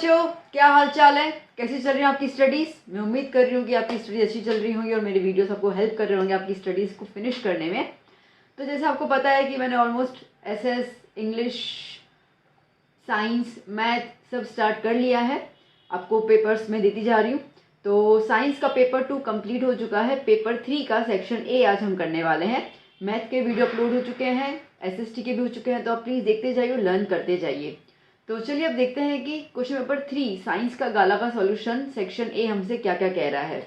बच्चों, क्या हाल चाल है? कैसी चल रही है आपकी स्टडीज़? मैं उम्मीद कर रही हूँ कि आपकी स्टडी अच्छी चल रही होंगी और मेरे वीडियोस आपको हेल्प कर रहे होंगे आपकी स्टडीज़ को फिनिश करने में। तो जैसे आपको पता है कि मैंने almost SS, English, science, math सब स्टार्ट कर लिया है। आपको पेपर्स में देती जा रही हूँ। तो साइंस का पेपर 2 कंप्लीट हो चुका है। पेपर 3 का सेक्शन ए आज हम करने वाले हैं। मैथ के वीडियो अपलोड हो चुके हैं, एसएसटी के भी हो चुके हैं, तो आप प्लीज़ देखते जाइए, लर्न करते जाइए। तो चलिए अब देखते हैं कि क्वेश्चन पेपर 3 साइंस का गाला का सॉल्यूशन सेक्शन ए हमसे क्या क्या कह रहा है।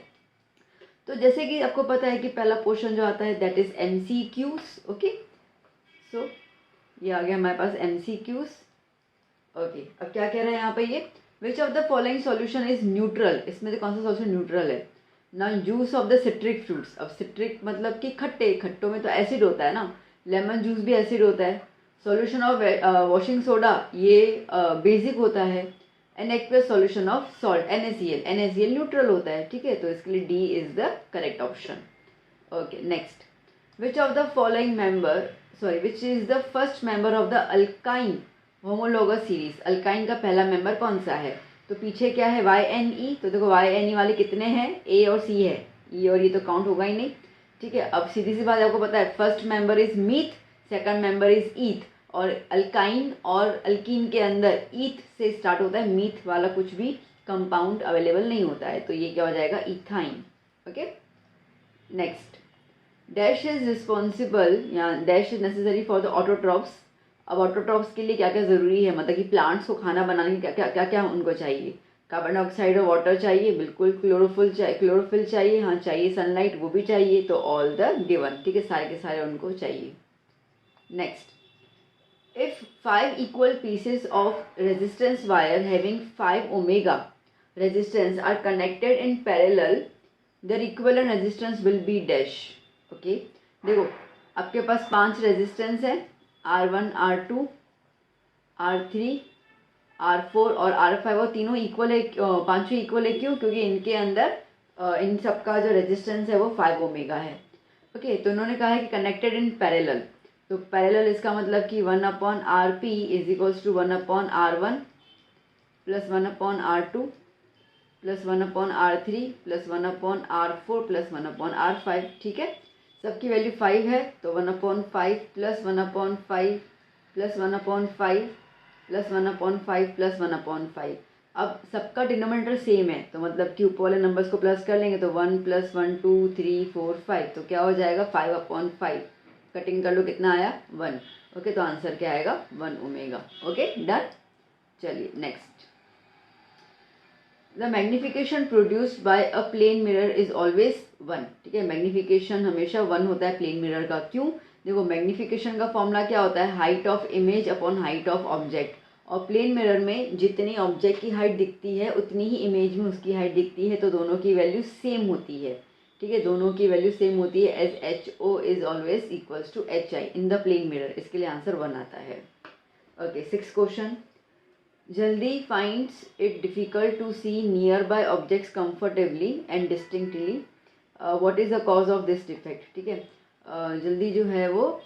तो जैसे कि आपको पता है कि पहला पोर्शन जो आता है दैट इज एमसीक्यूज। ओके, सो ये आ गया हमारे पास एमसीक्यूज। ओके, अब क्या कह रहे हैं यहाँ पे ये, which of the following solution is neutral. इसमें से कौन सा सॉल्यूशन न्यूट्रल है ना? Juice of the citric fruits. अब सिट्रिक मतलब कि खट्टे, खट्टों में तो एसिड होता है ना, लेमन जूस भी एसिड होता है। सॉल्यूशन ऑफ वॉशिंग सोडा ये बेसिक होता है। An aqueous solution of salt NaCl, NaCl neutral होता है। ठीक है, तो इसके लिए D is the correct option. Okay, next, which of the following member which is the first member of the alkyne homologous series. Alkyne का पहला member कौन सा है? तो पीछे क्या है, YNE। तो देखो YNE वाले कितने हैं, A और C है, E और ये तो काउंट होगा ही नहीं। ठीक है, अब सीधी सी बात आपको पता है, first member is meth, second member is eth. और अल्काइन और अल्कीन के अंदर ईथ से स्टार्ट होता है, मीथ वाला कुछ भी कंपाउंड अवेलेबल नहीं होता है, तो ये क्या हो जाएगा, ethyne. Okay, next, dash is responsible या dash is necessary for the autotrophs. अब ऑटोट्रॉप्स के लिए क्या क्या ज़रूरी है, मतलब कि प्लांट्स को खाना बनाने के क्या क्या उनको चाहिए? कार्बन डाइऑक्साइड और वाटर चाहिए, बिल्कुल। क्लोरोफिल चाहिए, हाँ चाहिए। सनलाइट वो भी चाहिए। तो ऑल द गिवन, ठीक है, सारे के सारे उनको चाहिए। Next, if 5 equal pieces of resistance wire having 5 ohms resistance are connected in parallel, their equivalent resistance will be dash. Okay, देखो आपके पास 5 रेजिस्टेंस है, R1, R2, R3, R4 और R5, और तीनों इक्वल है। पांचों इक्वल है क्यों? क्योंकि इनके अंदर इन सबका जो रेजिस्टेंस है वो 5 ओमेगा है। ओके, तो इन्होंने कहा है कि कनेक्टेड इन पैरेलल। तो पैरेलल इसका मतलब कि 1/RP is equals to 1/R1 plus 1/R2 plus 1/R3 plus 1/R4 plus 1/R5। ठीक है, सबकी वैल्यू 5 है, तो 1/5 प्लस 1/5 प्लस 1/5 प्लस 1/5 प्लस 1/5। अब सबका डिनोमिनेटर सेम है, तो मतलब कि ऊपर वाले नंबर्स को प्लस कर लेंगे, तो 1 + 1 2 3 4 5, तो क्या हो जाएगा 5/5। कटिंग कर लो, कितना आया 1। ओके, तो आंसर क्या आएगा 1 ओमेगा। Okay, done. चलिए next, the magnification produced by a plane mirror is always 1। ठीक है, मैग्निफिकेशन हमेशा 1 होता है प्लेन मिरर का। क्यों? देखो मैग्निफिकेशन का फॉर्मूला क्या होता है, height of image upon height of object. और प्लेन मिरर में जितनी ऑब्जेक्ट की हाइट दिखती है उतनी ही इमेज में उसकी हाइट दिखती है, तो दोनों की वैल्यू सेम होती है। ठीक है, दोनों की वैल्यू सेम होती है, as HO is always equals to HI in the plane mirror. इसके लिए आंसर 1 आता है। ओके, 6th क्वेश्चन, जल्दी finds it difficult to see nearby objects comfortably and distinctly, what is the cause of this defect. ठीक है, जल्दी जो है वो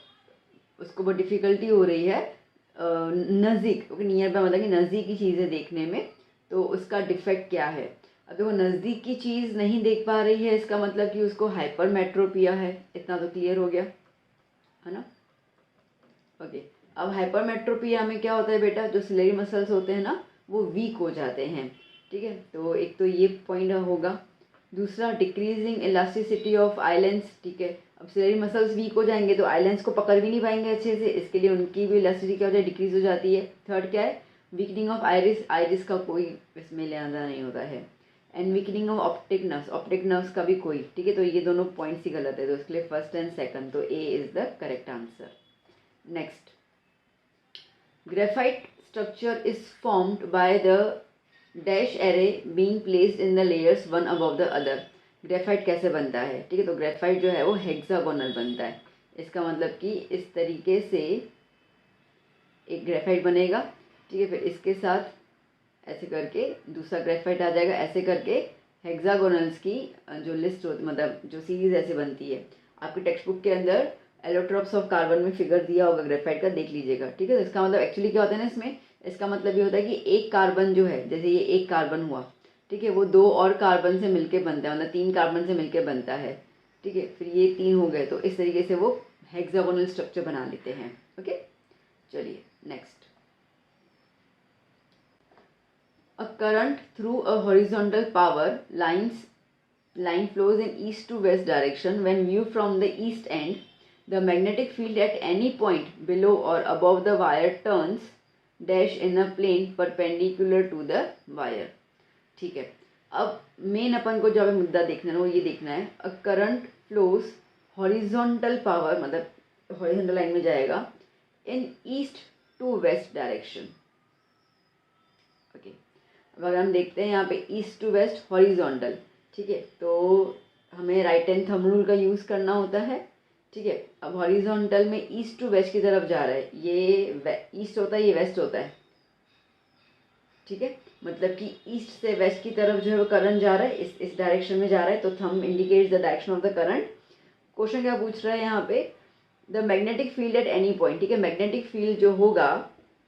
उसको बहुत डिफ़िकल्टी हो रही है नज़दीक, ओके, नियर बाय मतलब कि नज़दीक की चीज़ें देखने में, तो उसका डिफेक्ट क्या है। अब देखो नज़दीक की चीज़ नहीं देख पा रही है, इसका मतलब कि उसको हाइपरमेट्रोपिया है। इतना तो क्लियर हो गया है ना। ओके, अब हाइपरमेट्रोपिया में क्या होता है बेटा, जो सिलेरी मसल्स होते हैं ना वो वीक हो जाते हैं। ठीक है, तो एक तो ये पॉइंट होगा। दूसरा, डिक्रीजिंग इलास्टिसिटी ऑफ आइलैंड्स। ठीक है, अब सिलेरी मसल्स वीक हो जाएंगे तो आइलैंड्स को पकड़ भी नहीं पाएंगे अच्छे से, इसके लिए उनकी भी इलास्टिसिटी क्या हो जाए, डिक्रीज हो जाती है। थर्ड क्या है, वीकनिंग ऑफ आइरिस। आइरिस का कोई इसमें लेना नहीं होता है। And weakening of optic nerves का भी कोई। ठीक है, तो ये दोनों पॉइंट्स ही गलत है, तो इसके लिए फर्स्ट एंड सेकंड, तो A is the correct answer. Next, graphite structure is formed by the dash array being placed in the layers one above the other। Graphite कैसे बनता है? ठीक है, तो ग्रेफाइट जो है वो हेक्सागोनल बनता है। इसका मतलब कि इस तरीके से एक ग्रेफाइट बनेगा। ठीक है, फिर इसके साथ ऐसे करके दूसरा ग्रेफाइट आ जाएगा, ऐसे करके हेक्सागोनल्स की जो लिस्ट होती, मतलब जो सीरीज ऐसे बनती है। आपके टेक्स्ट बुक के अंदर एलोट्रॉप्स ऑफ कार्बन में फिगर दिया होगा ग्रेफाइट का, देख लीजिएगा। ठीक है, तो इसका मतलब एक्चुअली क्या होता है ना, इसमें इसका मतलब ये होता है कि एक कार्बन जो है, जैसे ये एक कार्बन हुआ, ठीक है, वो 2 और कार्बन से मिलके बनता है, मतलब 3 कार्बन से मिलके बनता है, ठीक है, फिर ये 3 हो गए, तो इस तरीके से वो हेक्सागोनल स्ट्रक्चर बना लेते हैं। ओके, चलिए next. A current through a horizontal power line flows in east to west direction. When viewed from the east end, the magnetic field at any point below or above the wire turns dash in a plane perpendicular to the wire. ठीक है, अब main अपन को जो मुद्दा देखना है वो ये देखना है, a current flows horizontal power, मतलब हॉरिजॉन्टल लाइन में जाएगा, in east to west direction. Okay, अब अगर हम देखते हैं यहाँ पे ईस्ट टू वेस्ट हॉरिजॉन्टल, ठीक है, तो हमें राइट हैंड थंब रूल का यूज़ करना होता है, ठीक है। अब हॉरिजॉन्टल में ईस्ट टू वेस्ट की तरफ जा रहा है, ये ईस्ट होता है, ये वेस्ट होता है, ठीक है, मतलब कि ईस्ट से वेस्ट की तरफ जो है वो करंट जा रहा है, इस डायरेक्शन में जा रहा है, तो thumb indicates the direction of the current. Question क्या पूछ रहा है यहाँ पे, the magnetic field at any point, ठीक है, मैग्नेटिक फील्ड जो होगा,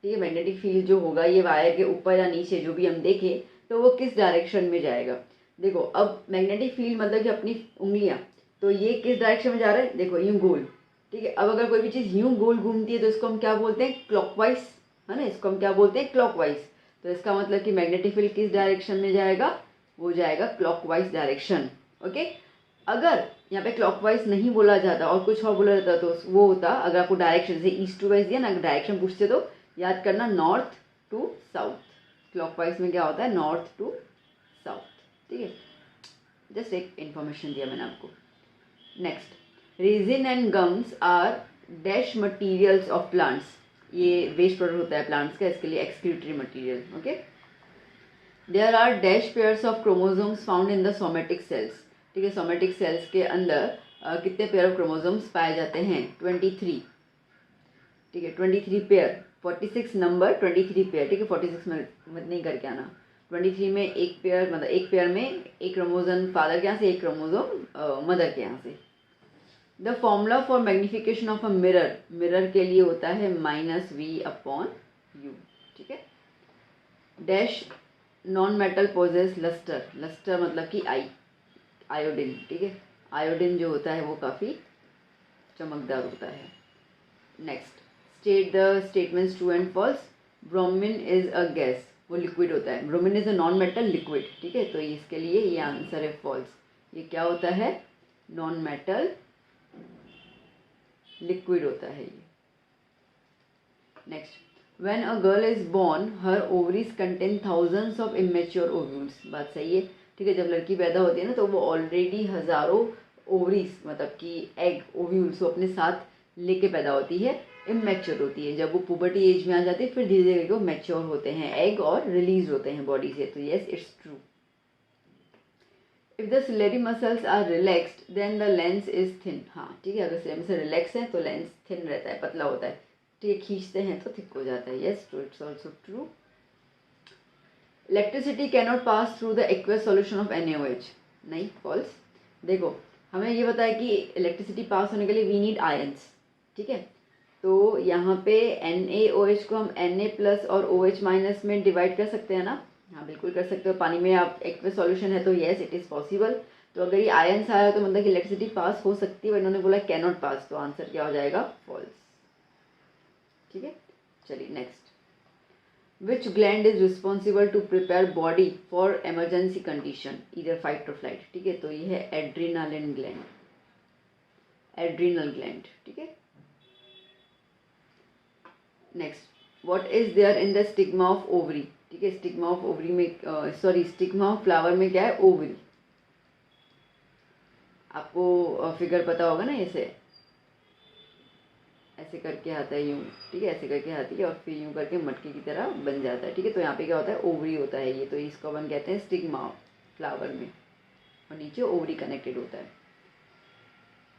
ठीक है, मैग्नेटिक फील्ड जो होगा ये वायर के ऊपर या नीचे जो भी हम देखें, तो वो किस डायरेक्शन में जाएगा। देखो, अब मैग्नेटिक फील्ड मतलब कि अपनी उंगलियां, तो ये किस डायरेक्शन में जा रहा है, देखो यूं गोल, ठीक है। अब अगर कोई भी चीज़ यूं गोल घूमती है तो इसको हम क्या बोलते हैं, क्लॉकवाइज, है ना, इसको हम क्या बोलते हैं, क्लॉकवाइज। तो इसका मतलब कि मैग्नेटिक फील्ड किस डायरेक्शन में जाएगा, वो जाएगा क्लॉकवाइज डायरेक्शन। ओके, अगर यहाँ पे क्लॉकवाइज नहीं बोला जाता और कुछ और बोला जाता तो वो होता, अगर आपको डायरेक्शन से ईस्ट टू वेस्ट दिया ना, डायरेक्शन पूछते तो याद करना नॉर्थ टू साउथ। क्लॉकवाइज में क्या होता है, नॉर्थ टू साउथ, ठीक है, जस्ट एक इंफॉर्मेशन दिया मैंने आपको। Next, resin and gums are dash materials of plants, ये वेस्ट प्रोडक्ट होता है प्लांट्स का, इसके लिए excretory material. Okay, there are dash pairs of chromosomes found in the somatic cells, ठीक है, सोमेटिक सेल्स के अंदर कितने पेयर ऑफ क्रोमोसोम्स पाए जाते हैं, 23, ठीक है, 23 पेयर, 46 नंबर 23 पेयर, ठीक है, 46 में मत नहीं करके आना, 23 में एक पेयर, मतलब एक पेयर में एक क्रोमोसोम फादर के यहाँ से, एक क्रोमोसोम मदर के यहाँ से। The formula for magnification of a mirror, mirror के लिए होता है -v/u, ठीक है। Dash non metal possess lustre, lustre मतलब कि आयोडीन, ठीक है, आयोडीन जो होता है वो काफ़ी चमकदार होता है। Next, state the statements true and false. Bromine is a gas, वो लिक्विड होता है, bromine is a non metal liquid, ठीक है, तो इसके लिए ये आंसर है फॉल्स। ये क्या होता है, नॉन मेटल लिक्विड होता है ये। Next, when a girl is born her ovaries contain thousands of immature ovules, बात सही है, ठीक है, जब लड़की पैदा होती है ना तो वो ऑलरेडी हजारों ओवरीज मतलब कि एग ओव्यूल्स वो अपने साथ लेके पैदा होती है, इमेच्योर होती है, जब वो पुबर्टी एज में आ जाती है फिर धीरे धीरे वो मैच्योर होते हैं एग और रिलीज होते हैं बॉडी से, तो yes it's true. If the ciliary muscles are relaxed then the lens is thin, हाँ ठीक है, अगर सिलेरी मसल रिलैक्स है तो लेंस थिन रहता है, पतला होता है, ठीक है, खींचते हैं तो थिक हो जाता है, yes true, it's also true. Electricity cannot pass through the aqueous solution of NaOH, नहीं फॉल्स। देखो, हमें ये पता है कि इलेक्ट्रिसिटी पास होने के लिए वी नीड आयंस, ठीक है, तो यहाँ पे NaOH को हम Na+ और OH- में डिवाइड कर सकते हैं ना, हाँ बिल्कुल कर सकते हो, पानी में आप एक्वस सॉल्यूशन है तो यस इट इज़ पॉसिबल। तो अगर ये आयंस आया तो मतलब कि इलेक्ट्रिसिटी पास हो सकती है, इन्होंने बोला कैनॉट पास, तो आंसर क्या हो जाएगा, फॉल्स, ठीक है। चलिए next, which gland is responsible to prepare body for emergency condition इधर फाइट और फ्लाइट, ठीक है, तो ये है एड्रीनालिन ग्लैंड, एड्रीनल ग्लैंड, ठीक है। Next, what is there in the stigma of ovary, ठीक है, स्टिग्मा ऑफ ओवरी में स्टिग्मा ऑफ फ्लावर में क्या है, ओवरी, आपको फिगर पता होगा ना, ऐसे करके आता है यूं, ठीक है, ऐसे करके आती है और फिर यूं करके मटके की तरह बन जाता है, ठीक है, तो यहाँ पे क्या होता है, ओवरी होता है ये, तो इसको अपन कहते हैं स्टिग्मा फ्लावर में, और नीचे ओवरी कनेक्टेड होता है।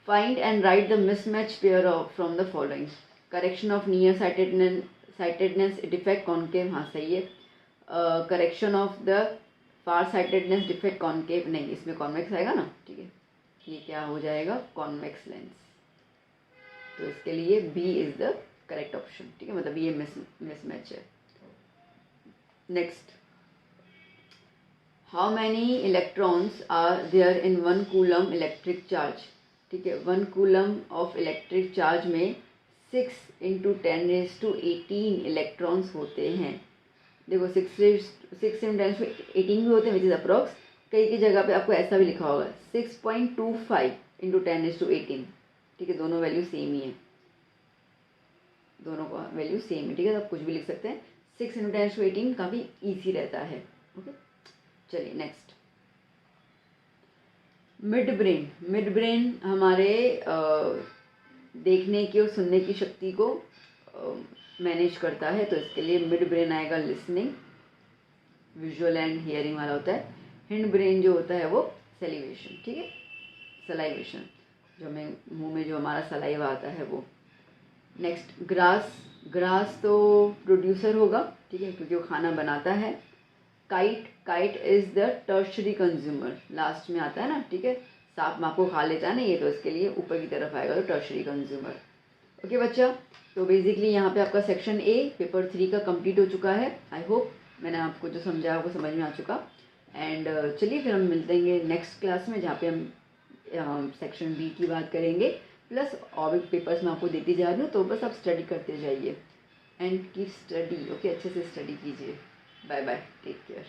Find and right the mismatch pair of from the following, correction of near sightedness defect concave, हाँ सही है, correction of the far sightedness defect concave, नहीं इसमें कॉन्वेक्स आएगा ना, ठीक है, ये क्या हो जाएगा, कॉन्वेक्स लेंस, तो इसके लिए B is the correct option, ठीक है, मतलब ये मिसमैच है। Next, how many electrons are there in 1 coulomb electric charge. ठीक है, 1 कूलम ऑफ इलेक्ट्रिक चार्ज में 6 × 10⁻18 इलेक्ट्रॉन्स होते हैं। देखो 6 × 10⁻18 भी होते हैं, विच इज़ अप्रॉक्स। कई की जगह पे आपको ऐसा भी लिखा होगा 6.25 × 10⁻18। ठीक है, दोनों वैल्यू सेम ही है, दोनों का वैल्यू सेम है। ठीक है, आप कुछ भी लिख सकते हैं। 6 × 10⁻18 काफ़ी ईजी रहता है। ओके, चलिए next, mid brain. Mid brain हमारे देखने की और सुनने की शक्ति को मैनेज करता है, तो इसके लिए मिड ब्रेन आएगा लिसनिंग, विजुअल एंड हियरिंग वाला होता है। हिंड ब्रेन जो होता है वो सेलिवेशन। ठीक है, सलाइवेशन, जो हमें मुंह में जो हमारा सलाइवा आता है वो। Next, grass. ग्रास तो प्रोड्यूसर होगा, ठीक है, क्योंकि वो खाना बनाता है। Kite. Kite is the tertiary consumer, last में आता है ना। ठीक है, सांप माँ को खा लेता है ना ये, तो इसके लिए ऊपर की तरफ आएगा तो टर्शरी कंज्यूमर। ओके बच्चा, तो बेसिकली यहाँ पे आपका सेक्शन ए पेपर 3 का कंप्लीट हो चुका है। आई होप मैंने आपको जो समझाया आपको समझ में आ चुका। एंड चलिए फिर हम मिलते हैं नेक्स्ट क्लास में, जहाँ पे हम सेक्शन बी की बात करेंगे, प्लस और भी पेपर्स मैं आपको देती जा रही हूँ, तो बस आप स्टडी करते जाइए एंड कीप स्टडी। ओके, अच्छे से स्टडी कीजिए। Bye bye, take care.